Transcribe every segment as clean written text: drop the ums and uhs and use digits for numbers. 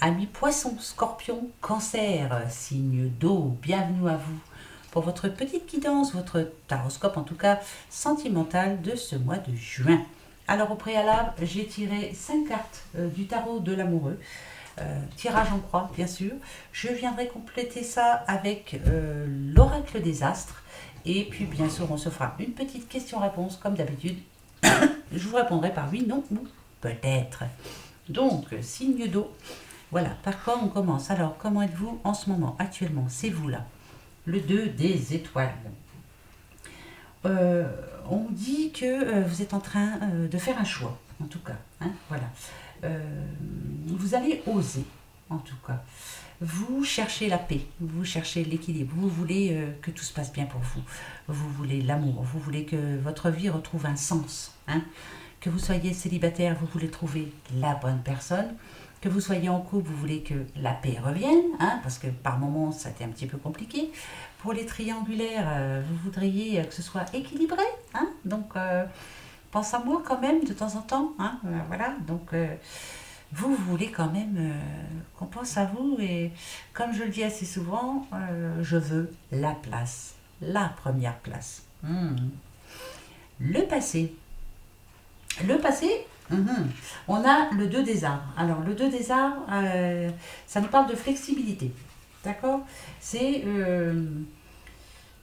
Amis poissons, scorpions, cancer, signe d'eau, bienvenue à vous pour votre petite guidance, votre taroscope en tout cas sentimental de ce mois de juin. Alors au préalable, j'ai tiré 5 cartes du tarot de l'amoureux, tirage en croix bien sûr. Je viendrai compléter ça avec l'oracle des astres et puis bien sûr on se fera une petite question-réponse comme d'habitude. Je vous répondrai par oui, non ou peut-être. Donc, signe d'eau. Voilà, par quoi on commence? Alors, comment êtes-vous en ce moment, actuellement? C'est vous là. Le 2 des étoiles. On dit que vous êtes en train de faire un choix, en tout cas. Hein, voilà. Vous allez oser, en tout cas. Vous cherchez la paix, vous cherchez l'équilibre, vous voulez que tout se passe bien pour vous. Vous voulez l'amour, vous voulez que votre vie retrouve un sens. Hein. Que vous soyez célibataire, vous voulez trouver la bonne personne. Que vous soyez en couple, vous voulez que la paix revienne, hein, parce que par moments, ça a été un petit peu compliqué. Pour les triangulaires, vous voudriez que ce soit équilibré. Hein, donc, pense à moi quand même de temps en temps. Hein, voilà, donc, vous voulez quand même qu'on pense à vous. Et comme je le dis assez souvent, je veux la place, la première place. Le passé. Le passé, on a le 2 des arbres. Alors, le 2 des arbres, ça nous parle de flexibilité. D'accord. C'est.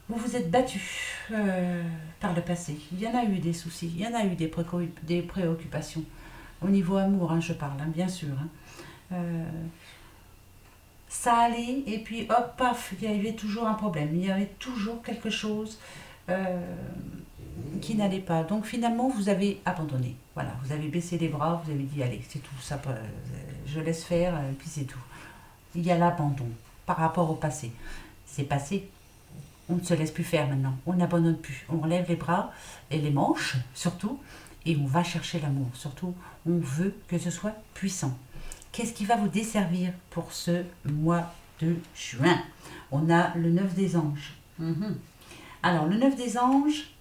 Vous vous êtes battu par le passé. Il y en a eu des soucis, il y en a eu des préoccupations. Au niveau amour, hein, je parle, hein, bien sûr. Hein. Ça allait, et puis hop, paf, il y avait toujours un problème. Il y avait toujours quelque chose. Qui n'allait pas. Donc finalement, vous avez abandonné. Voilà, vous avez baissé les bras, vous avez dit allez, c'est tout, ça, je laisse faire, et puis c'est tout. Il y a l'abandon par rapport au passé. C'est passé, on ne se laisse plus faire maintenant, on n'abandonne plus. On relève les bras et les manches surtout, et on va chercher l'amour. Surtout, on veut que ce soit puissant. Qu'est-ce qui va vous desservir pour ce mois de juin? On a le 9 des anges. Alors, le 9 des anges,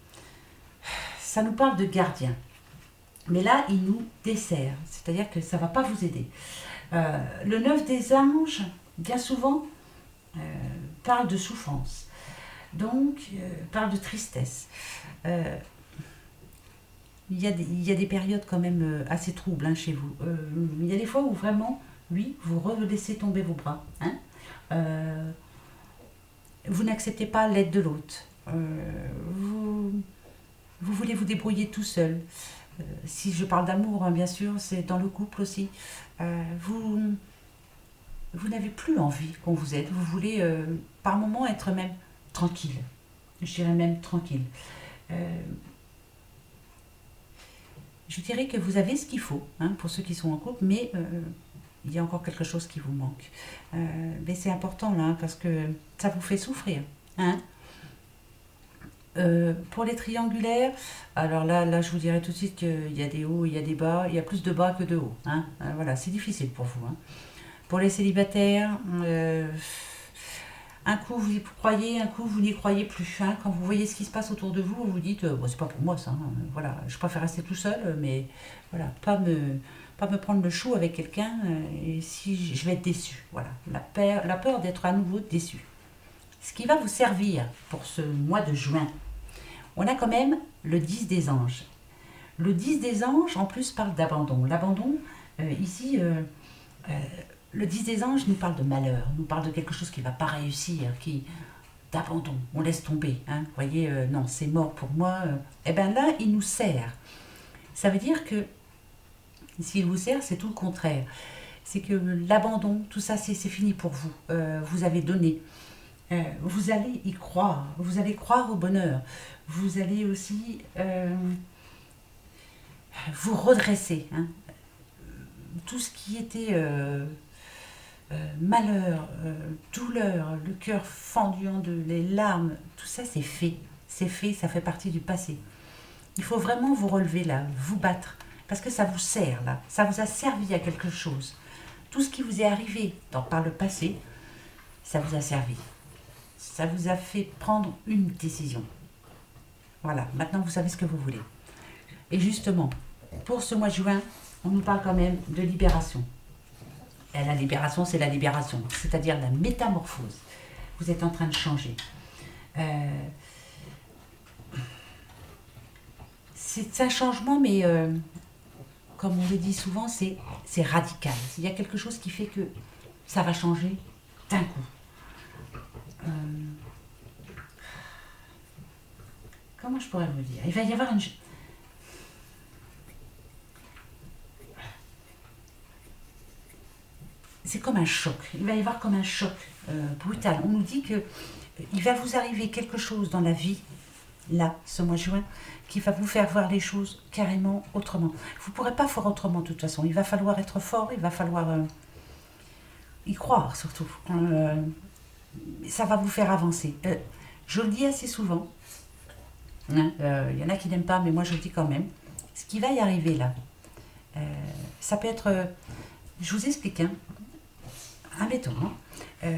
ça nous parle de gardien. Mais là, il nous dessert. C'est-à-dire que ça ne va pas vous aider. Le 9 des anges, bien souvent, parle de souffrance. Donc, parle de tristesse. Il y a des périodes quand même assez troubles hein, chez vous. Il y a des fois où vraiment, oui, vous laissez tomber vos bras. Hein. Vous n'acceptez pas l'aide de l'autre. Vous voulez vous débrouiller tout seul. Si je parle d'amour, hein, bien sûr, c'est dans le couple aussi. Vous n'avez plus envie qu'on vous aide. Vous voulez par moments être même tranquille. Je dirais même tranquille. Je dirais que vous avez ce qu'il faut hein, pour ceux qui sont en couple, mais il y a encore quelque chose qui vous manque. Mais c'est important là, parce que ça vous fait souffrir. Hein. Pour les triangulaires, alors là, je vous dirais tout de suite qu'il y a des hauts, il y a des bas, il y a plus de bas que de hauts. Hein. Voilà, c'est difficile pour vous. Hein. Pour les célibataires, un coup vous y croyez, un coup vous n'y croyez plus. Hein. Quand vous voyez ce qui se passe autour de vous, vous vous dites, bon, c'est pas pour moi ça. Hein. Voilà, je préfère rester tout seul, mais voilà, pas me prendre le chou avec quelqu'un et si je vais être déçu. Voilà, la peur d'être à nouveau déçu. Ce qui va vous servir pour ce mois de juin, on a quand même le 10 des anges. Le 10 des anges, en plus, parle d'abandon. L'abandon, ici, le 10 des anges nous parle de malheur, nous parle de quelque chose qui ne va pas réussir, d'abandon. On laisse tomber. Hein. Vous voyez, non, c'est mort pour moi. Eh bien là, il nous sert. Ça veut dire que s'il vous sert, c'est tout le contraire. C'est que l'abandon, tout ça, c'est fini pour vous. Vous avez donné. Vous allez y croire, vous allez croire au bonheur, vous allez aussi vous redresser. Hein. Tout ce qui était malheur, douleur, le cœur fendu en deux, les larmes, tout ça c'est fait, ça fait partie du passé. Il faut vraiment vous relever là, vous battre, parce que ça vous sert là, ça vous a servi à quelque chose. Tout ce qui vous est arrivé par le passé, ça vous a servi. Ça vous a fait prendre une décision. Voilà, maintenant vous savez ce que vous voulez. Et justement, pour ce mois de juin, on nous parle quand même de libération. Et la libération, c'est la libération, c'est-à-dire la métamorphose. Vous êtes en train de changer. C'est un changement, mais comme on le dit souvent, c'est radical. Il y a quelque chose qui fait que ça va changer d'un coup. Comment je pourrais vous dire? Il va y avoir une... C'est comme un choc. Il va y avoir comme un choc brutal. On nous dit que il va vous arriver quelque chose dans la vie, là, ce mois de juin, qui va vous faire voir les choses carrément autrement. Vous ne pourrez pas faire autrement de toute façon. Il va falloir être fort, il va falloir y croire surtout. Ça va vous faire avancer. Je le dis assez souvent. Hein, y en a qui n'aiment pas, mais moi je le dis quand même. Ce qui va y arriver là, ça peut être... je vous explique, hein. Admettons, hein.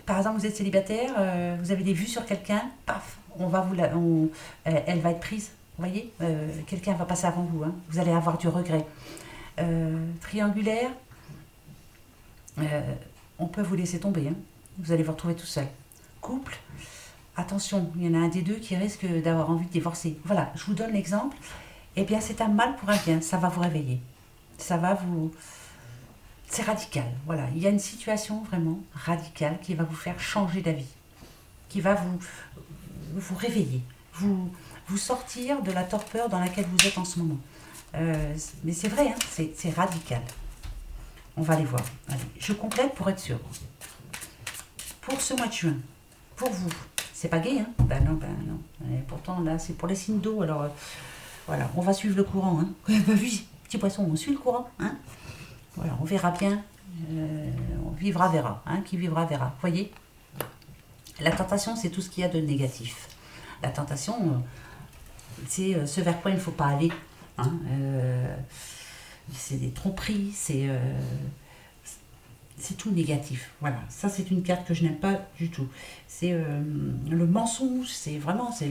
Par exemple, vous êtes célibataire, vous avez des vues sur quelqu'un, paf, elle va être prise. Vous voyez, quelqu'un va passer avant vous, hein. Vous allez avoir du regret. Triangulaire, on peut vous laisser tomber, hein. Vous allez vous retrouver tout seul. Couple, attention, il y en a un des deux qui risque d'avoir envie de divorcer. Voilà, je vous donne l'exemple. Eh bien, c'est un mal pour un bien, ça va vous réveiller. Ça va vous... C'est radical, voilà. Il y a une situation vraiment radicale qui va vous faire changer d'avis, qui va vous réveiller, vous sortir de la torpeur dans laquelle vous êtes en ce moment. Mais c'est vrai, hein, c'est radical. On va aller voir. Allez, je complète pour être sûr. Pour ce mois de juin, pour vous, c'est pas gay, hein? Ben non. Et pourtant, là, c'est pour les signes d'eau, alors voilà, on va suivre le courant, hein. Bah oui, petit poisson, on suit le courant, hein. Voilà, on verra bien, on vivra, verra, hein, qui vivra, verra. Vous voyez, la tentation, c'est tout ce qu'il y a de négatif. La tentation, c'est ce vers quoi il ne faut pas aller. Hein, c'est des tromperies, c'est tout négatif. Voilà, ça c'est une carte que je n'aime pas du tout. C'est le mensonge, c'est vraiment, c'est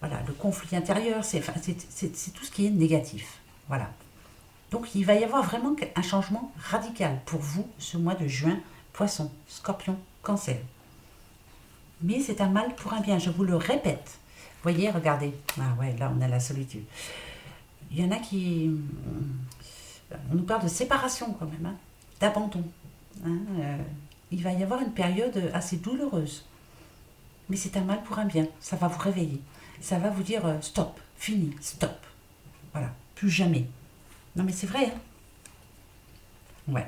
voilà, le conflit intérieur, c'est tout ce qui est négatif. Voilà. Donc il va y avoir vraiment un changement radical pour vous ce mois de juin, Poisson, Scorpion, Cancer. Mais c'est un mal pour un bien, je vous le répète. Voyez, regardez. Ah ouais, là on a la solitude. Il y en a qui... on nous parle de séparation quand même, hein, d'abandon. Hein, il va y avoir une période assez douloureuse. Mais c'est un mal pour un bien, ça va vous réveiller. Ça va vous dire stop, fini, stop. Voilà, plus jamais. Non mais c'est vrai, hein. Ouais.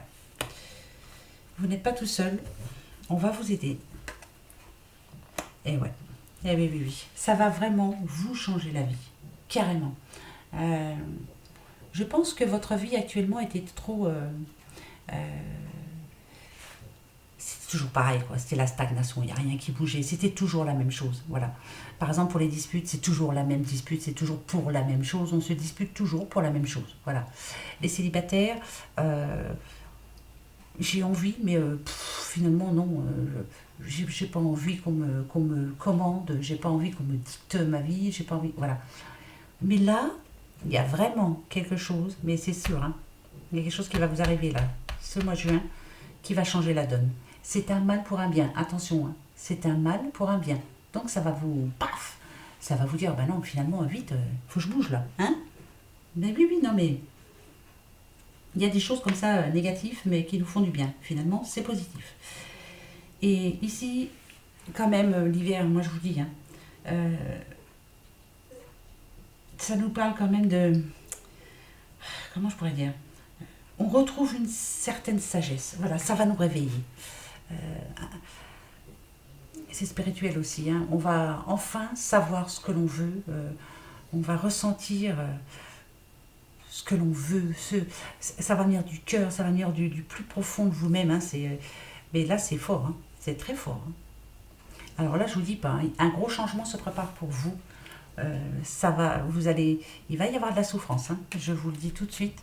Vous n'êtes pas tout seul. On va vous aider. Et ouais. Eh oui, oui, oui. Ça va vraiment vous changer la vie. Carrément. Je pense que votre vie actuellement était trop... c'était toujours pareil, quoi. C'était la stagnation. Il n'y a rien qui bougeait. C'était toujours la même chose. Voilà. Par exemple, pour les disputes, c'est toujours la même dispute, c'est toujours pour la même chose, on se dispute toujours pour la même chose. Voilà. Les célibataires, j'ai envie, mais finalement, non. J'ai pas envie qu'on me commande, j'ai pas envie qu'on me dicte ma vie, j'ai pas envie. Voilà. Mais là, il y a vraiment quelque chose, mais c'est sûr, hein, il y a quelque chose qui va vous arriver là, ce mois de juin, qui va changer la donne. C'est un mal pour un bien, attention, hein, c'est un mal pour un bien. Donc ça va vous, paf, ça va vous dire, ben non, finalement, vite, faut que je bouge là, hein. Mais oui, non, mais il y a des choses comme ça négatives, mais qui nous font du bien. Finalement, c'est positif. Et ici, quand même, l'hiver, moi je vous dis, hein, ça nous parle quand même de, comment je pourrais dire, on retrouve une certaine sagesse. Voilà, ça va nous réveiller. C'est spirituel aussi, hein. On va enfin savoir ce que l'on veut, on va ressentir ce que l'on veut, ça va venir du cœur, ça va venir du plus profond de vous-même, hein. Mais là c'est fort, hein. C'est très fort, hein. Alors là je vous dis pas, hein, un gros changement se prépare pour vous. Il va y avoir de la souffrance, hein, je vous le dis tout de suite.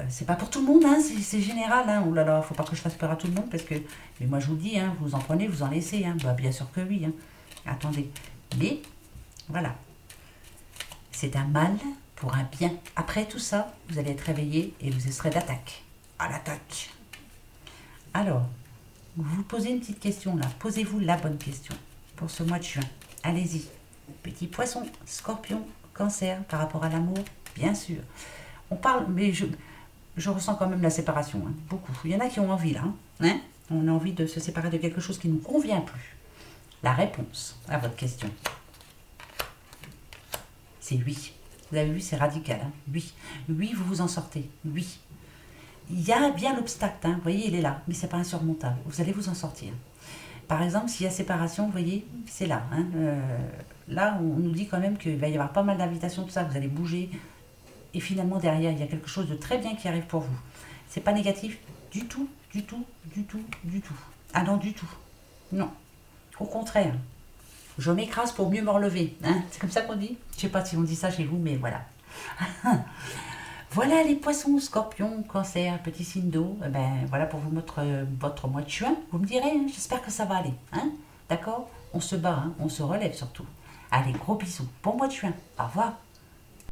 C'est pas pour tout le monde, hein, c'est général, hein. Oh là là, faut pas que je fasse peur à tout le monde parce que, mais moi je vous le dis, hein, vous en prenez, vous en laissez, hein. Bah, bien sûr que oui, hein. Attendez, mais voilà, c'est un mal pour un bien. Après tout ça, vous allez être réveillé et vous serez d'attaque, à l'attaque. Alors, vous vous posez une petite question là. Posez-vous la bonne question pour ce mois de juin. Allez-y. Petit poisson, scorpion, cancer, par rapport à l'amour, bien sûr. On parle, mais je ressens quand même la séparation, hein, beaucoup. Il y en a qui ont envie là. Hein. On a envie de se séparer de quelque chose qui ne nous convient plus. La réponse à votre question, c'est oui. Vous avez vu, c'est radical. Hein. Oui. Oui, vous vous en sortez. Oui. Il y a bien l'obstacle, hein. Vous voyez, il est là, mais c'est pas insurmontable. Vous allez vous en sortir. Par exemple, s'il y a séparation, vous voyez, c'est là. Hein. Là, on nous dit quand même qu'il va y avoir pas mal d'invitations, tout ça, vous allez bouger. Et finalement, derrière, il y a quelque chose de très bien qui arrive pour vous. C'est pas négatif du tout, du tout, du tout, du tout. Ah non, du tout. Non. Au contraire. Je m'écrase pour mieux me relever. Hein. C'est comme ça qu'on dit. Je sais pas si on dit ça chez vous, mais voilà. Voilà les poissons, scorpions, cancer, petits signes d'eau. Ben, voilà pour vous mettre votre mois de juin. Vous me direz, hein, j'espère que ça va aller. Hein. D'accord. On se bat, hein, on se relève surtout. Allez, gros bisous. Bon mois de juin. Au revoir.